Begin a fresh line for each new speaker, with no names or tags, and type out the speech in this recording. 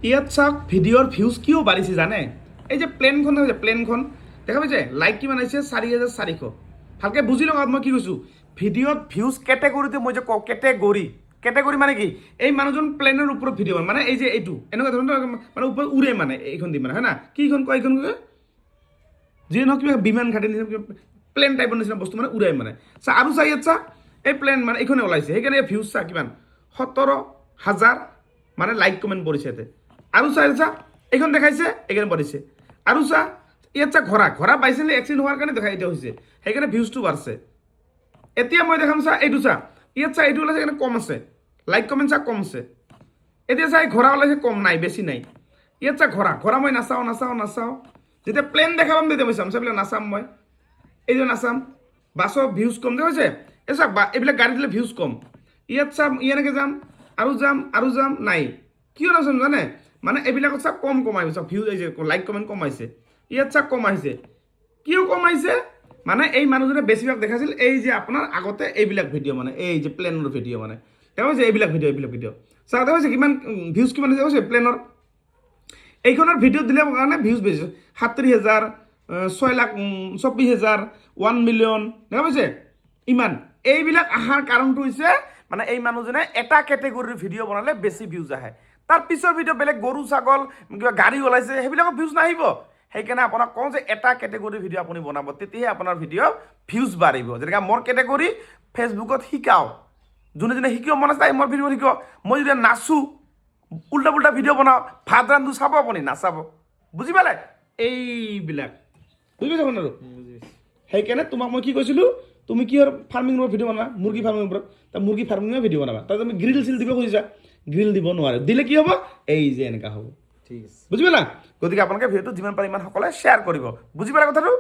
ইয়াত চাওক ভিডিঅ'ৰ ভিউজ কিয় বাঢ়িছে জানে? এই যে প্লেনখন দেখা প্লেনখন দেখা পাইছে লাইক কিমান আহিছে 4,400। ভালকৈ বুজি লওক মই কি কৈছোঁ। ভিডিঅ'ত ভিউজ কেটেগৰীটো মই যে কওঁ কেটেগৰী মানে কি এই মানুহজন প্লেনৰ ওপৰত ভিডিঅ' মানে এই যে এইটো এনেকুৱা ধৰণৰ মানে ওপৰত উৰে মানে এইখন দি মানে হয় না কিখন কয় এইখন কয় যিয়ে নহওক কিবা বিমান ঘাটি নিচিনা প্লেন টাইপৰ নিচিনা বস্তু মানে উৰাই মানে চা আৰু চা ইয়াত চা এই প্লেন মানে এইখনে ওলাইছে সেইকাৰণে ভিউজ চা কিমান 17,000 মানে লাইক কমেণ্ট পৰিছে ইয়াতে। আৰু চা এইখন দেখাইছে এইকাৰণে পৰিছে। আৰু চা ইয়াত চা ঘোঁৰা বাইচাইকেল এক্সিডেণ্ট হোৱাৰ কাৰণে দেখা এতিয়া হৈছে সেইকাৰণে ভিউজটো বাঢ়ছে। এতিয়া মই দেখাম চা এইটো চা ইয়াত চা এইটো ওলাইছে সেইকাৰণে কম আছে লাইক কমেণ্ট চা কম আছে। এতিয়া চা ঘোঁৰা ওলাইছে কম নাই বেছি নাই। ইয়াত চা ঘোঁৰা মই নাচাওঁ যেতিয়া প্লেন দেখা পাম তেতিয়া মই চাম চাবলৈ নাচাম মই এই যে নাচাম। বাছৰ ভিউজ কম যে হৈছে এই চাওক এইবিলাক গাড়ী দিলে ভিউজ কম। ইয়াত চাম এনেকৈ যাম আৰু যাম নাই কিয় নাচাম জানে মানে এইবিলাকত চাওক কম আহিছে চাওক ভিউজ আহিছে লাইক কমেণ্ট কম আহিছে। ইয়াত চাওক কম আহিছে কিয় কম আহিছে মানে এই মানুহজনে বেছিভাগ দেখাইছিল এই যে আপোনাৰ আগতে এইবিলাক ভিডিঅ' মানে এই যে প্লেনৰ ভিডিঅ' মানে দেখা পাইছে এইবিলাক ভিডিঅ' চাওক দেখা পাইছে কিমান ভিউজ কিমান দেখা পাইছে প্লেনৰ। এইখনৰ ভিডিঅ' দিলে কাৰণে ভিউজ বেছি 70,000 6,24,000 1 মিলিয়ন দেখা পাইছে ইমান। এইবিলাক অহাৰ কাৰণটো হৈছে মানে এই মানুহজনে এটা কেটেগৰীৰ ভিডিঅ' বনালে বেছি ভিউজ আহে। তাৰ পিছৰ ভিডিঅ' বেলেগ গৰু ছাগল কিবা গাড়ী ওলাইছে সেইবিলাকৰ ভিউজ নাহিব। সেইকাৰণে আপোনাক কওঁ যে এটা কেটেগৰীৰ ভিডিঅ' আপুনি বনাব তেতিয়াহে আপোনাৰ ভিডিঅ' ভিউজ বাঢ়িব। যেনেকৈ মোৰ কেটেগৰী ফেচবুকত শিকাওঁ যোনে শিকিব মন আছে তাই মোৰ ভিডিঅ' শিকিব। মই যদি নাচোঁ উল্টা পুল্টা ভিডিঅ' বনাওঁ ভাত ৰান্ধো চাব আপুনি নাচাব বুজি পালে এইবিলাক বুজি পাইছে আৰু সেইকাৰণে তোমাক মই কি কৈছিলোঁ তুমি কিহৰ ফাৰ্মিঙৰ ভিডিঅ' বনাবা মুৰ্গী ফাৰ্মিঙৰ ওপৰত মুৰ্গী ফাৰ্মিঙৰ ভিডিঅ' বনাবা তাত তুমি গ্ৰিল চিল দিব খুজিছা গ্ৰিল দিব নোৱাৰে দিলে কি হ'ব এই যে এনেকুৱা হ'ব ঠিক আছে বুজি পালা। গতিকে আপোনালোকে ভিডিঅ'টো যিমান পাৰে ইমান সকলোৱে শ্বেয়াৰ কৰিব বুজি পালে কথাটো।